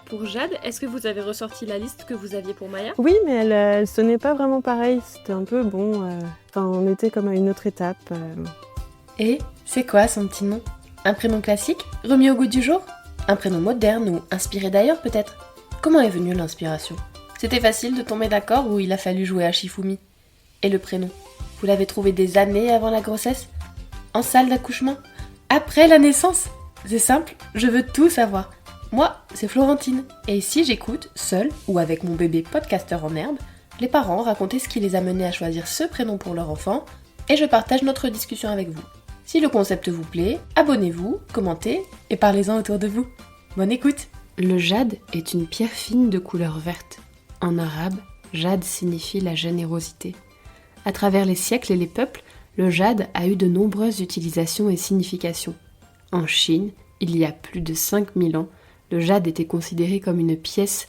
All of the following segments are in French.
pour Jade. Est-ce que vous avez ressorti la liste que vous aviez pour Maya ? Oui, mais elle sonnait pas vraiment pareil. C'était un peu on était comme à une autre étape. Et c'est quoi son petit nom ? Un prénom classique, remis au goût du jour ? Un prénom moderne ou inspiré d'ailleurs peut-être ? Comment est venue l'inspiration ? C'était facile de tomber d'accord ou il a fallu jouer à Shifumi ? Et le prénom ? Vous l'avez trouvé des années avant la grossesse ? En salle d'accouchement ? Après la naissance ? C'est simple, je veux tout savoir. Moi, c'est Florentine, et ici j'écoute, seule ou avec mon bébé podcasteur en herbe, les parents raconter ce qui les a menés à choisir ce prénom pour leur enfant, et je partage notre discussion avec vous. Si le concept vous plaît, abonnez-vous, commentez et parlez-en autour de vous. Bonne écoute. Le jade est une pierre fine de couleur verte. En arabe, jade signifie la générosité. À travers les siècles et les peuples, le jade a eu de nombreuses utilisations et significations. En Chine, il y a plus de 5000 ans, le jade était considéré comme une pièce,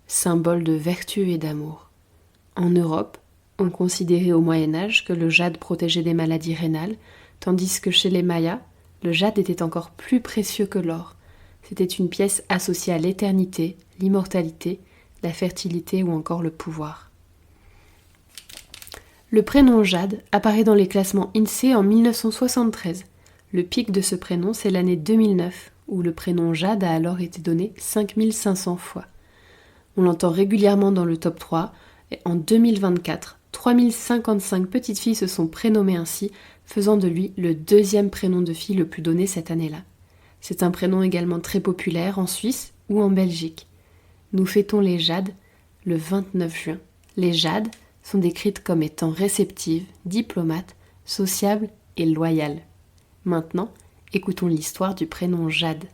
symbole de vertu et d'amour. En Europe, on considérait au Moyen-Âge que le jade protégeait des maladies rénales, tandis que chez les Mayas, le jade était encore plus précieux que l'or. C'était une pièce associée à l'éternité, l'immortalité, la fertilité ou encore le pouvoir. Le prénom Jade apparaît dans les classements INSEE en 1973. Le pic de ce prénom, c'est l'année 2009, où le prénom Jade a alors été donné 5500 fois. On l'entend régulièrement dans le top 3, et en 2024, 3055 petites filles se sont prénommées ainsi, faisant de lui le deuxième prénom de fille le plus donné cette année-là. C'est un prénom également très populaire en Suisse ou en Belgique. Nous fêtons les Jades le 29 juin. Les Jades sont décrites comme étant réceptives, diplomates, sociables et loyales. Maintenant, écoutons l'histoire du prénom Jade.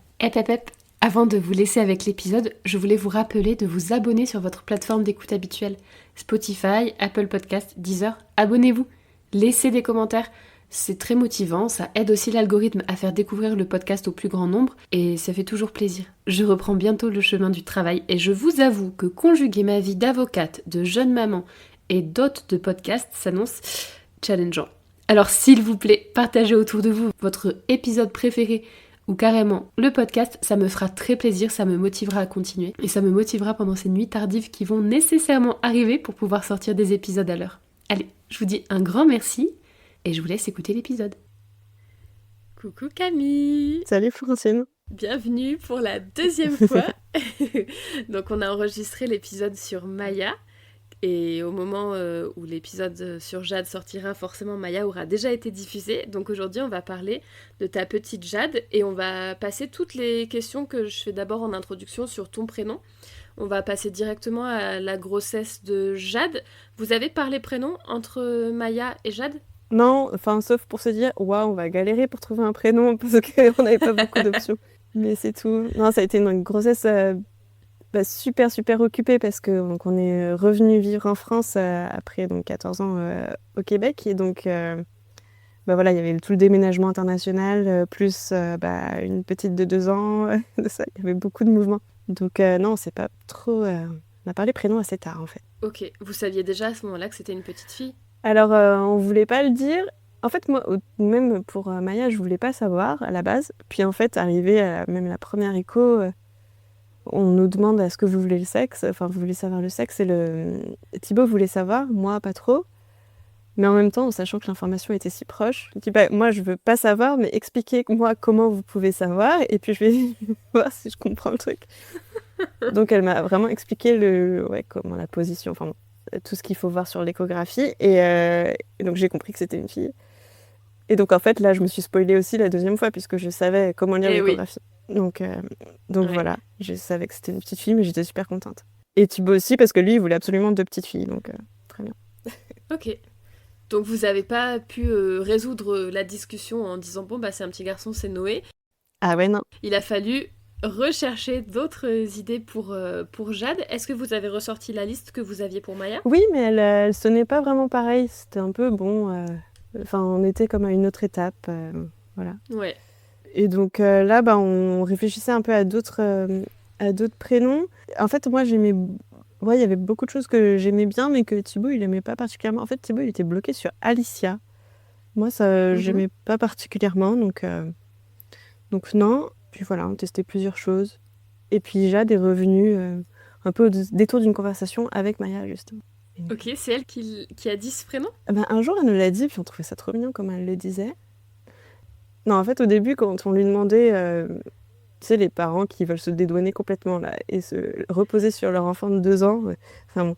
Avant de vous laisser avec l'épisode, je voulais vous rappeler de vous abonner sur votre plateforme d'écoute habituelle. Spotify, Apple Podcast, Deezer, abonnez-vous. Laissez des commentaires, c'est très motivant, ça aide aussi l'algorithme à faire découvrir le podcast au plus grand nombre et ça fait toujours plaisir. Je reprends bientôt le chemin du travail et je vous avoue que conjuguer ma vie d'avocate, de jeune maman et d'hôte de podcast s'annonce challengeant. Alors s'il vous plaît, partagez autour de vous votre épisode préféré ou carrément le podcast, ça me fera très plaisir, ça me motivera à continuer et ça me motivera pendant ces nuits tardives qui vont nécessairement arriver pour pouvoir sortir des épisodes à l'heure. Allez, je vous dis un grand merci et je vous laisse écouter l'épisode. Coucou Camille. Salut Florentine. Bienvenue pour la deuxième fois. Donc on a enregistré l'épisode sur Maya. Et au moment où l'épisode sur Jade sortira, forcément Maya aura déjà été diffusée. Donc aujourd'hui on va parler de ta petite Jade et on va passer toutes les questions que je fais d'abord en introduction sur ton prénom. On va passer directement à la grossesse de Jade. Vous avez parlé prénom entre Maya et Jade ? Non, sauf pour se dire, waouh, on va galérer pour trouver un prénom parce qu'on n'avait pas beaucoup d'options. Mais c'est tout. Non, ça a été une grossesse super occupée parce que donc, on est revenu vivre en France après donc 14 ans au Québec. Et donc, voilà, il y avait tout le déménagement international, plus une petite de 2 ans. De ça, il y avait beaucoup de mouvements. Donc, non, c'est pas trop... on a parlé prénom assez tard, en fait. Ok, vous saviez déjà à ce moment-là que c'était une petite fille ? Alors, on voulait pas le dire. En fait, moi, même pour Maya, je voulais pas savoir à la base. Puis en fait, arrivé à même la première écho, on nous demande est-ce que vous voulez le sexe. Enfin, vous voulez savoir le sexe. Et Thibaut voulait savoir, moi pas trop. Mais en même temps, en sachant que l'information était si proche, je dis moi je veux pas savoir, mais expliquez-moi comment vous pouvez savoir. Et puis je vais voir si je comprends le truc. Donc elle m'a vraiment expliqué comment la position, enfin tout ce qu'il faut voir sur l'échographie. Et donc j'ai compris que c'était une fille. Et donc en fait là je me suis spoilée aussi la deuxième fois puisque je savais comment lire l'échographie. Oui. Donc ouais. Voilà, je savais que c'était une petite fille mais j'étais super contente. Et Thibaut aussi parce que lui il voulait absolument 2 petites filles, donc très bien. Ok. Donc vous n'avez pas pu résoudre la discussion en disant c'est un petit garçon, c'est Noé. Ah ouais, non. Il a fallu rechercher d'autres idées pour Jade. Est-ce que vous avez ressorti la liste que vous aviez pour Maya ? Oui, mais elle sonnait pas vraiment pareil. C'était un peu on était comme à une autre étape, voilà. Ouais. Et donc là, on réfléchissait un peu à d'autres prénoms. En fait, moi, j'aimais... Ouais, il y avait beaucoup de choses que j'aimais bien, mais que Thibaut, il aimait pas particulièrement. En fait, Thibaut, il était bloqué sur Alicia. Moi, ça, j'aimais pas particulièrement, donc non. Puis voilà, on testait plusieurs choses. Et puis Jade est revenue un peu au détour d'une conversation avec Maya, justement. Ok, c'est elle qui a dit ce prénom? Un jour, elle nous l'a dit, puis on trouvait ça trop mignon comme elle le disait. Non, en fait, au début, quand on lui demandait, tu sais, les parents qui veulent se dédouaner complètement, là, et se reposer sur leur enfant de 2 ans, enfin bon.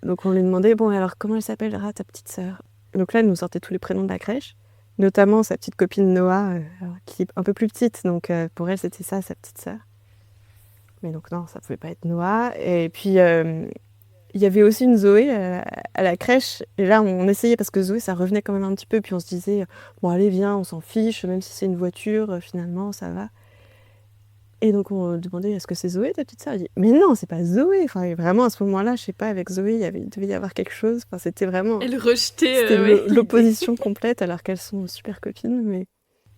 Donc on lui demandait, bon, alors comment elle s'appellera ta petite sœur? Donc là, elle nous sortait tous les prénoms de la crèche, notamment sa petite copine Noah, qui est un peu plus petite, donc pour elle, c'était ça, sa petite sœur. Mais donc non, ça pouvait pas être Noah. Et puis, il y avait aussi une Zoé à la crèche. Et là, on essayait, parce que Zoé, ça revenait quand même un petit peu. Puis on se disait, bon, allez, viens, on s'en fiche, même si c'est une voiture, finalement, ça va. Et donc, on demandait, est-ce que c'est Zoé, ta petite sœur? Elle dit, mais non, c'est pas Zoé. Enfin, vraiment, à ce moment-là, je sais pas, avec Zoé, il devait y avoir quelque chose. Enfin, c'était vraiment... Elle rejetait C'était ouais, l'opposition complète, alors qu'elles sont super copines. Mais...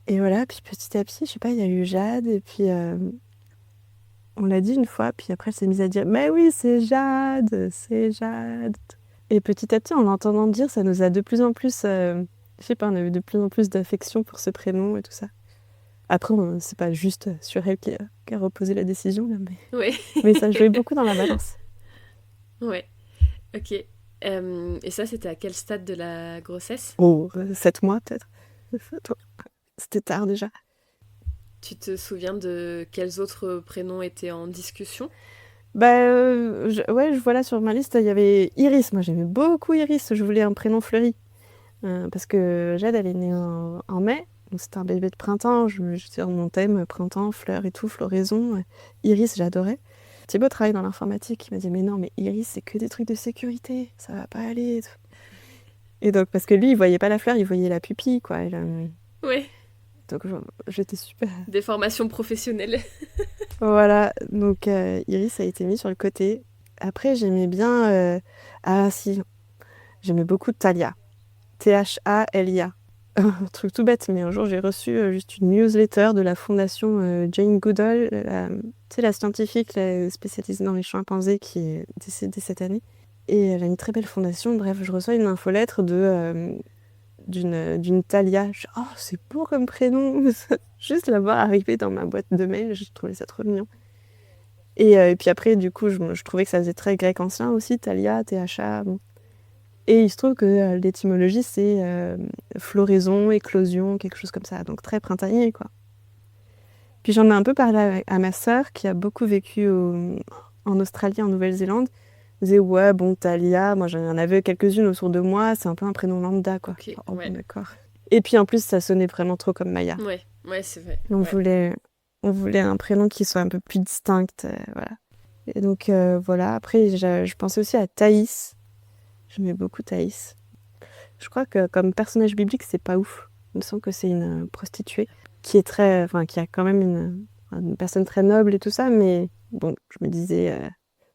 Et voilà, puis petit à petit, je sais pas, il y a eu Jade, et puis... On l'a dit une fois, puis après elle s'est mise à dire « Mais oui, c'est Jade, c'est Jade !» Et petit à petit, en l'entendant dire, ça nous a de plus en plus... je sais pas, on a eu de plus en plus d'affection pour ce prénom et tout ça. Après, c'est pas juste sur elle qui a reposé la décision, là, Ouais. mais ça jouait beaucoup dans la balance. Ouais, ok. Et ça, c'était à quel stade de la grossesse? 7 mois peut-être. C'était tard déjà. Tu te souviens de quels autres prénoms étaient en discussion? Ouais, je vois là sur ma liste, il y avait Iris. Moi, j'aimais beaucoup Iris. Je voulais un prénom fleuri. Parce que Jade, elle est née en mai. Donc, c'était un bébé de printemps. J'étais dans mon thème printemps, fleurs et tout, floraison. Iris, j'adorais. Thibaut travaille dans l'informatique. Il m'a dit, mais non, mais Iris, c'est que des trucs de sécurité. Ça va pas aller. Et tout. Et donc, parce que lui, il voyait pas la fleur, il voyait la pupille, quoi. Ouais. Donc, j'étais super. Des formations professionnelles. Voilà, donc Iris a été mise sur le côté. Après, j'aimais bien... Ah si, j'aimais beaucoup Thalia. Thalia. Un truc tout bête, mais un jour, j'ai reçu juste une newsletter de la fondation Jane Goodall, tu sais, la scientifique spécialisée dans les chimpanzés qui est décédée cette année. Et elle a une très belle fondation. Bref, je reçois une infolettre d'une Thalia. Oh, c'est beau comme prénom. Juste la voir arriver dans ma boîte de mail, je trouvais ça trop mignon. Et puis après, du coup, je trouvais que ça faisait très grec ancien aussi, Thalia, Tha. Bon. Et il se trouve que l'étymologie, c'est floraison, éclosion, quelque chose comme ça. Donc très printanier, quoi. Puis j'en ai un peu parlé à ma sœur, qui a beaucoup vécu en Australie, en Nouvelle-Zélande. Elle disait, ouais, bon, Thalia, moi j'en avais quelques-unes autour de moi, c'est un peu un prénom lambda, quoi. Ok, oh, ouais. Bon, d'accord. Et puis en plus, ça sonnait vraiment trop comme Maya. Ouais, c'est vrai. On voulait un prénom qui soit un peu plus distinct, voilà. Et donc voilà, après je pensais aussi à Thaïs. J'aimais beaucoup Thaïs. Je crois que comme personnage biblique, c'est pas ouf. Il me semble que c'est une prostituée qui est qui a quand même une personne très noble et tout ça, mais bon, je me disais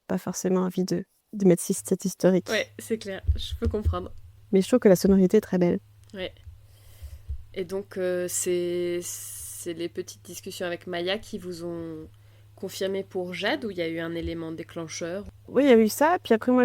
pas forcément envie de mettre cette historique. Ouais, c'est clair, je peux comprendre. Mais je trouve que la sonorité est très belle. Ouais. Et donc, c'est les petites discussions avec Maya qui vous ont confirmé pour Jade, ou il y a eu un élément déclencheur? Oui, il y a eu ça. Puis après, moi,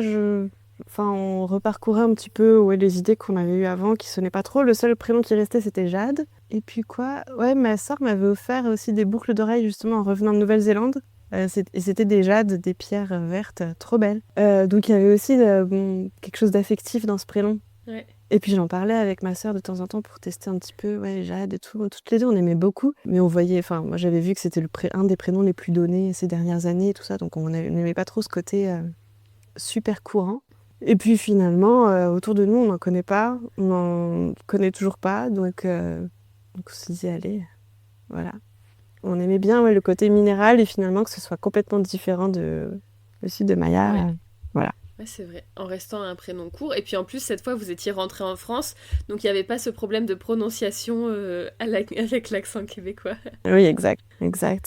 on reparcourait un petit peu les idées qu'on avait eues avant, qui sonnaient pas trop. Le seul prénom qui restait, c'était Jade. Et puis quoi? Ouais, ma soeur m'avait offert aussi des boucles d'oreilles, justement, en revenant de Nouvelle-Zélande. Et c'était des jades, des pierres vertes, trop belles. Donc il y avait aussi quelque chose d'affectif dans ce prénom. Ouais. Et puis j'en parlais avec ma sœur de temps en temps pour tester un petit peu, ouais, Jade et tout. Toutes les deux, on aimait beaucoup. Mais on voyait, moi j'avais vu que c'était un des prénoms les plus donnés ces dernières années et tout ça. Donc on n'aimait pas trop ce côté super courant. Et puis finalement, autour de nous, on n'en connaît pas. On n'en connaît toujours pas. Donc on se disait, allez, voilà. On aimait bien le côté minéral et finalement que ce soit complètement différent aussi de Maya. Ouais. Voilà. Ouais, c'est vrai, en restant un prénom court. Et puis en plus, cette fois, vous étiez rentré en France, donc il n'y avait pas ce problème de prononciation avec l'accent québécois. Oui, exact,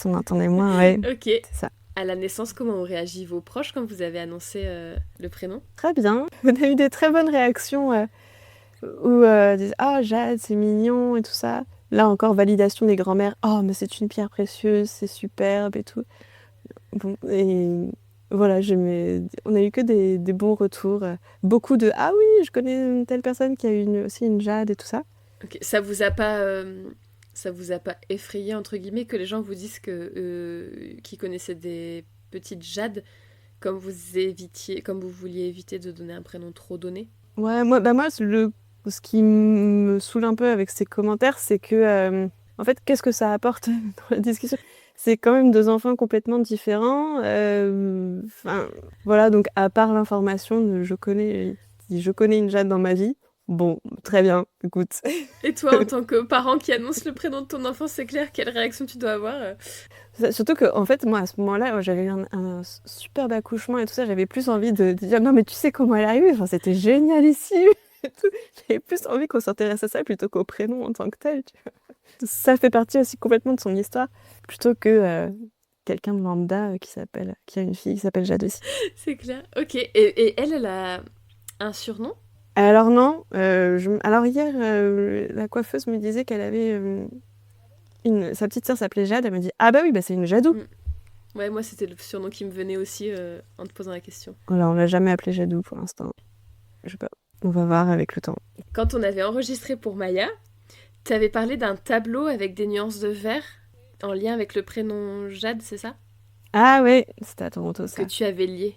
on entendait moins, ouais. Ok. C'est ça. À la naissance, comment ont réagi vos proches quand vous avez annoncé le prénom? Très bien. On a eu des très bonnes réactions où ils disaient « Ah, Jade, c'est mignon » et tout ça. Là encore, validation des grands-mères. « Oh, mais c'est une pierre précieuse, c'est superbe » et tout. Bon, et voilà, on a eu que des bons retours. Beaucoup de « Ah oui, je connais une telle personne qui a eu aussi une Jade » et tout ça. Okay. Ça vous a pas ça vous a pas effrayé, entre guillemets, que les gens vous disent qu'ils connaissaient des petites Jade, comme vous vouliez éviter de donner un prénom trop donné? Ouais, moi ce qui me saoule un peu avec ces commentaires, c'est que, en fait, qu'est-ce que ça apporte dans la discussion? C'est quand même 2 enfants complètement différents. Enfin, voilà, donc à part l'information de je connais une Jade dans ma vie, bon, très bien, écoute. Et toi, en tant que parent qui annonce le prénom de ton enfant, c'est clair, quelle réaction tu dois avoir? Surtout que, en fait, moi, à ce moment-là, j'avais eu un superbe accouchement et tout ça, j'avais plus envie de dire non, mais tu sais comment elle a eu, enfin, c'était génial ici. Et tout. J'avais plus envie qu'on s'intéresse à ça plutôt qu'au prénom en tant que tel. Tu vois. Ça fait partie aussi complètement de son histoire, plutôt que quelqu'un de lambda qui a une fille qui s'appelle Jade aussi. C'est clair. Ok. Et elle a un surnom? Alors non, alors hier, la coiffeuse me disait qu'elle avait sa petite sœur s'appelait Jade. Elle me dit ah bah oui, bah c'est une Jadou. Ouais, moi c'était le surnom qui me venait aussi en te posant la question. Voilà, on l'a jamais appelée Jadou pour l'instant. Je sais pas. On va voir avec le temps. Quand on avait enregistré pour Maya, t'avais parlé d'un tableau avec des nuances de vert en lien avec le prénom Jade, c'est ça? Ah ouais, c'était à Toronto ça. Que tu avais lié.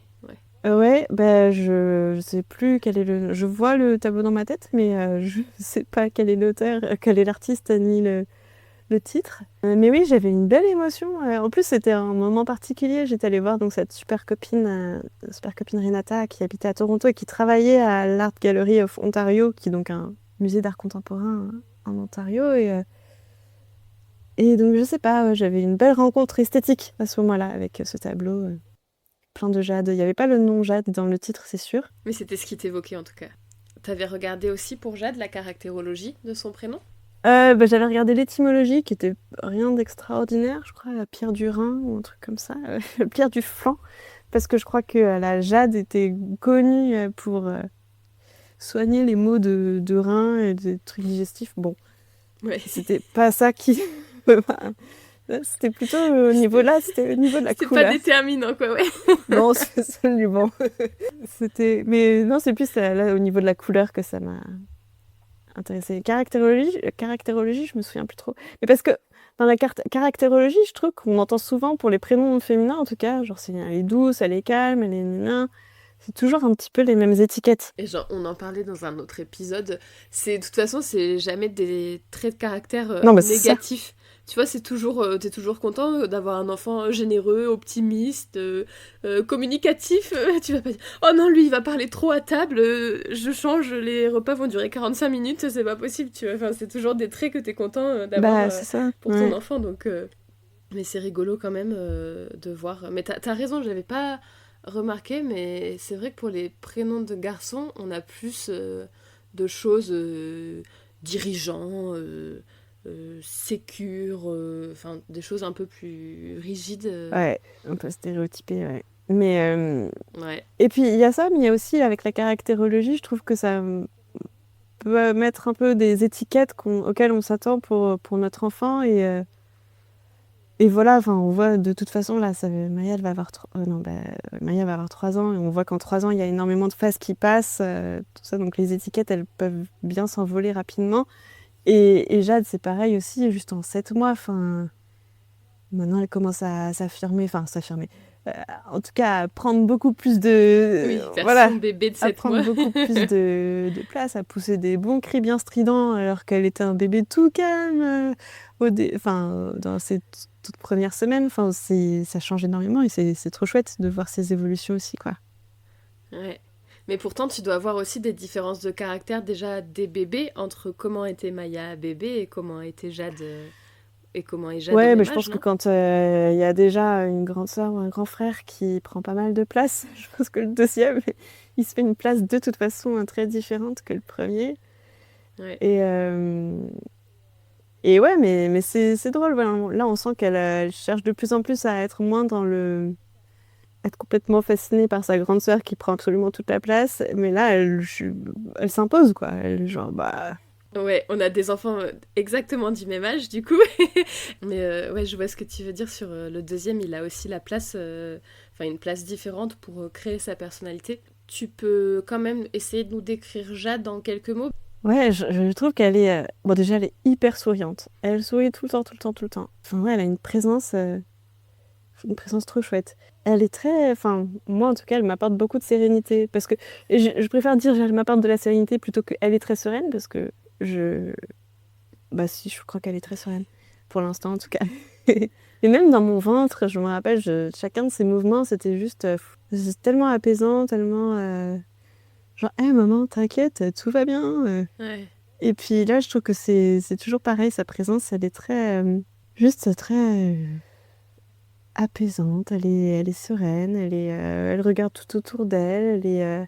Ouais, bah je sais plus quel est le... Je vois le tableau dans ma tête, mais je sais pas quel est l'auteur, quel est l'artiste, ni le titre. Mais oui, j'avais une belle émotion. En plus, c'était un moment particulier. J'étais allée voir donc cette super copine Renata qui habitait à Toronto et qui travaillait à l'Art Gallery of Ontario, qui est donc un musée d'art contemporain en Ontario. Et donc, je sais pas, j'avais une belle rencontre esthétique à ce moment-là avec ce tableau. Plein de Jade. Il n'y avait pas le nom Jade dans le titre, c'est sûr. Mais c'était ce qui t'évoquait en tout cas. T'avais regardé aussi pour Jade la caractérologie de son prénom? J'avais regardé l'étymologie qui était rien d'extraordinaire, je crois, la pierre du rein ou un truc comme ça, la pierre du flanc, parce que je crois que la Jade était connue pour soigner les maux de rein et des trucs digestifs. Bon, ouais. C'était pas ça qui... C'était plutôt au niveau là, c'était au niveau de la couleur. C'est pas déterminant quoi, ouais. Non, c'est absolument. Mais non, c'est plus là au niveau de la couleur que ça m'a intéressée. Caractérologie, je me souviens plus trop. Mais parce que dans la caractérologie, je trouve qu'on entend souvent pour les prénoms féminins en tout cas, genre elle est douce, elle est calme, elle est nana. C'est toujours un petit peu les mêmes étiquettes. Et genre, on en parlait dans un autre épisode. De toute façon, c'est jamais des traits de caractère négatifs. Tu vois, c'est toujours, t'es toujours content d'avoir un enfant généreux, optimiste, communicatif. Tu vas pas dire, oh non, lui, il va parler trop à table, je change, les repas vont durer 45 minutes, c'est pas possible, tu vois. Enfin, c'est toujours des traits que t'es content d'avoir pour ton enfant. Donc, mais c'est rigolo quand même de voir. Mais t'as raison, j'avais pas remarqué, mais c'est vrai que pour les prénoms de garçons, on a plus de choses dirigeants, sécures, enfin des choses un peu plus rigides. Ouais, un peu stéréotypées, ouais. Mais ouais. Et puis il y a ça, mais il y a aussi avec la caractérologie, je trouve que ça peut mettre un peu des étiquettes auxquelles on s'attend pour notre enfant et voilà, enfin on voit de toute façon là, Maya va avoir 3 ans et on voit qu'en 3 ans il y a énormément de phases qui passent, tout ça, donc les étiquettes elles peuvent bien s'envoler rapidement. Et Jade, c'est pareil aussi, juste en 7 mois. Enfin, maintenant, elle commence à s'affirmer. En tout cas, à prendre beaucoup plus de... Oui, faire son bébé de 7 mois. À prendre beaucoup plus de place, à pousser des bons cris bien stridents, alors qu'elle était un bébé tout calme dans ses toutes premières semaines. Enfin, ça change énormément et c'est trop chouette de voir ces évolutions aussi, quoi. Ouais. Mais pourtant, tu dois voir aussi des différences de caractère déjà des bébés entre comment était Maya bébé et comment était Jade et comment est Jade. Ouais, mais je pense que quand il y a déjà une grande sœur ou un grand frère qui prend pas mal de place, je pense que le deuxième, il se fait une place de toute façon très différente que le premier. Ouais. Et ouais, mais c'est drôle. Voilà. Là, on sent qu'elle cherche de plus en plus à être moins dans être complètement fascinée par sa grande sœur qui prend absolument toute la place, mais là elle s'impose quoi, ouais, on a des enfants exactement du même âge du coup. Mais ouais, je vois ce que tu veux dire sur le deuxième, il a aussi la place une place différente pour créer sa personnalité. Tu peux quand même essayer de nous décrire Jade en quelques mots? Ouais, je trouve qu'elle est... Bon, déjà, elle est hyper souriante. Elle sourit tout le temps, tout le temps, tout le temps. Enfin, ouais, elle a une présence trop chouette. Elle est très... Enfin, moi, en tout cas, elle m'apporte beaucoup de sérénité. Parce que... et je préfère dire elle m'apporte de la sérénité plutôt qu'elle est très sereine, parce que je... Bah si, je crois qu'elle est très sereine. Pour l'instant, en tout cas. Et même dans mon ventre, je me rappelle, chacun de ses mouvements, c'était juste... c'est tellement apaisant, tellement... genre, hé maman, t'inquiète, tout va bien. Ouais. Et puis là, je trouve que c'est toujours pareil, sa présence, elle est très... juste très apaisante, elle est sereine, elle regarde tout autour d'elle, elle est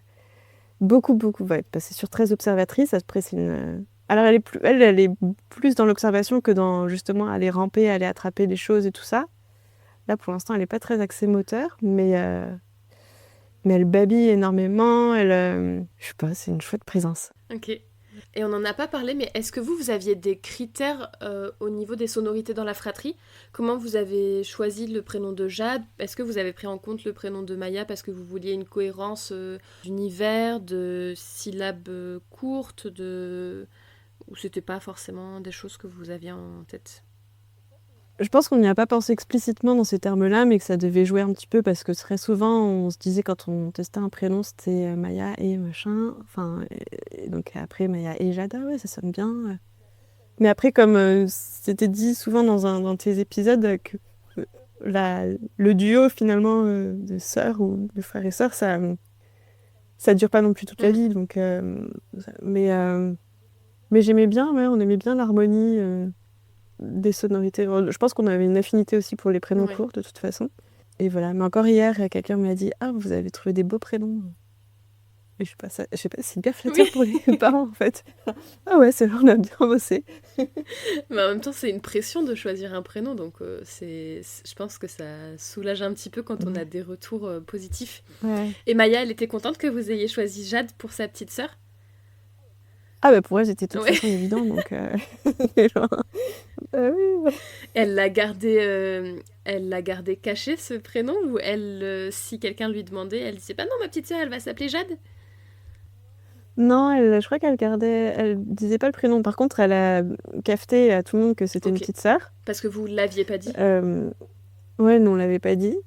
beaucoup, ouais, c'est sûr, très observatrice. Après, c'est une... Alors, elle est plus dans l'observation que dans, justement, aller ramper, aller attraper les choses et tout ça. Là, pour l'instant, elle n'est pas très axée moteur, mais elle babille énormément, je sais pas, c'est une chouette présence. Ok. Et on n'en a pas parlé, mais est-ce que vous aviez des critères au niveau des sonorités dans la fratrie ? Comment vous avez choisi le prénom de Jade ? Est-ce que vous avez pris en compte le prénom de Maya parce que vous vouliez une cohérence d'univers, de syllabes courtes, ou c'était pas forcément des choses que vous aviez en tête ? Je pense qu'on n'y a pas pensé explicitement dans ces termes-là, mais que ça devait jouer un petit peu parce que très souvent, on se disait quand on testait un prénom, c'était Maya et machin. Enfin, et donc après, Maya et Jade, ouais, ça sonne bien. Mais après, comme c'était dit souvent dans tes épisodes, que le duo finalement de sœurs ou de frères et sœurs, ça dure pas non plus toute la vie. Donc, mais j'aimais bien, ouais, on aimait bien l'harmonie des sonorités. Je pense qu'on avait une affinité aussi pour les prénoms courts de toute façon. Et voilà. Mais encore hier, quelqu'un m'a dit « Ah, vous avez trouvé des beaux prénoms ». Et je sais pas, c'est bien flatteur pour les parents en fait. Ah ouais, c'est vrai, on a bien bossé. Mais en même temps, c'est une pression de choisir un prénom, donc je pense que ça soulage un petit peu quand on a des retours positifs. Ouais. Et Maya, elle était contente que vous ayez choisi Jade pour sa petite sœur ? Ah bah pour elle, c'était de toute façon évident, donc... oui. Elle l'a gardé caché, ce prénom, ou si quelqu'un lui demandait, elle disait « Bah non, ma petite sœur, elle va s'appeler Jade ?» Non, je crois elle disait pas le prénom. Par contre, elle a cafeté à tout le monde que c'était une petite sœur. Parce que vous l'aviez pas dit. Ouais, non, on l'avait pas dit.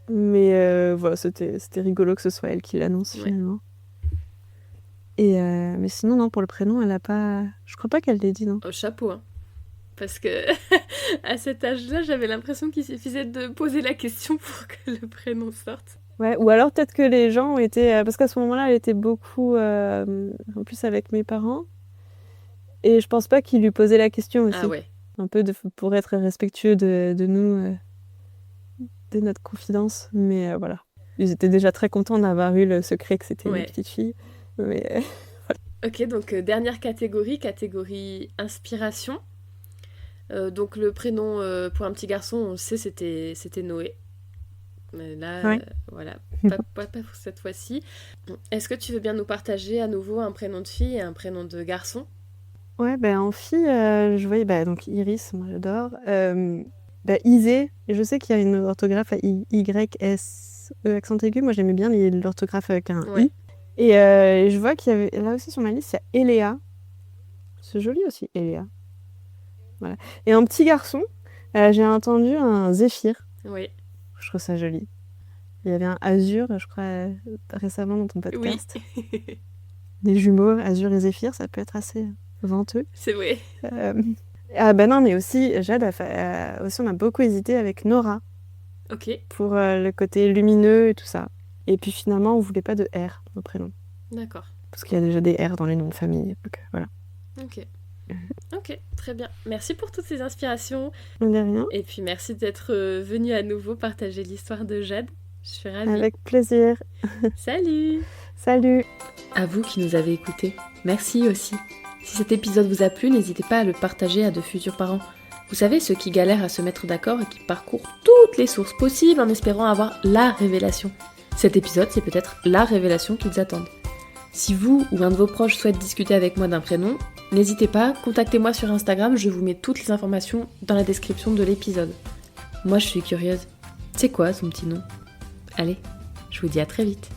Mais voilà, c'était rigolo que ce soit elle qui l'annonce finalement. Et mais sinon, non, pour le prénom, elle a pas... Je crois pas qu'elle l'ait dit, non. Oh, chapeau, hein. Parce que à cet âge-là, j'avais l'impression qu'il suffisait de poser la question pour que le prénom sorte. Ouais, ou alors peut-être que les gens ont été... parce qu'à ce moment-là, elle était beaucoup... en plus avec mes parents. Et je pense pas qu'ils lui posaient la question aussi. Ah ouais. Un peu pour être respectueux de nous, de notre confidence. Mais voilà. Ils étaient déjà très contents d'avoir eu le secret que c'était une petite fille. Mais voilà. Ok, donc dernière catégorie inspiration. Donc le prénom pour un petit garçon, on le sait, c'était Noé. Mais là, voilà, pas pour cette fois-ci. Est-ce que tu veux bien nous partager à nouveau un prénom de fille et un prénom de garçon ? Ouais, en fille, je voyais donc Iris, moi j'adore. Isée, et je sais qu'il y a une orthographe à Y-S-E accent aigu. Moi j'aimais bien l'orthographe avec un I. Et je vois qu'il y avait, là aussi sur ma liste, il y a Eléa. C'est joli aussi, Eléa. Voilà. Et un petit garçon, j'ai entendu un Zéphyr. Oui. Je trouve ça joli. Il y avait un Azur, je crois, récemment dans ton podcast. Oui. Des jumeaux, Azur et Zéphyr, ça peut être assez venteux. C'est vrai. Non, mais aussi, Jade, aussi, on a beaucoup hésité avec Nora. Ok. Pour le côté lumineux et tout ça. Et puis finalement, on voulait pas de R au prénom. D'accord. Parce qu'il y a déjà des R dans les noms de famille. Donc voilà. Ok, très bien. Merci pour toutes ces inspirations. De rien. Et puis merci d'être venu à nouveau partager l'histoire de Jade. Je suis ravie. Avec plaisir. Salut. Salut. À vous qui nous avez écoutés, merci aussi. Si cet épisode vous a plu, n'hésitez pas à le partager à de futurs parents. Vous savez, ceux qui galèrent à se mettre d'accord et qui parcourent toutes les sources possibles en espérant avoir la révélation. Cet épisode, c'est peut-être la révélation qu'ils attendent. Si vous ou un de vos proches souhaite discuter avec moi d'un prénom, n'hésitez pas, contactez-moi sur Instagram, je vous mets toutes les informations dans la description de l'épisode. Moi, je suis curieuse. C'est quoi son petit nom ? Allez, je vous dis à très vite.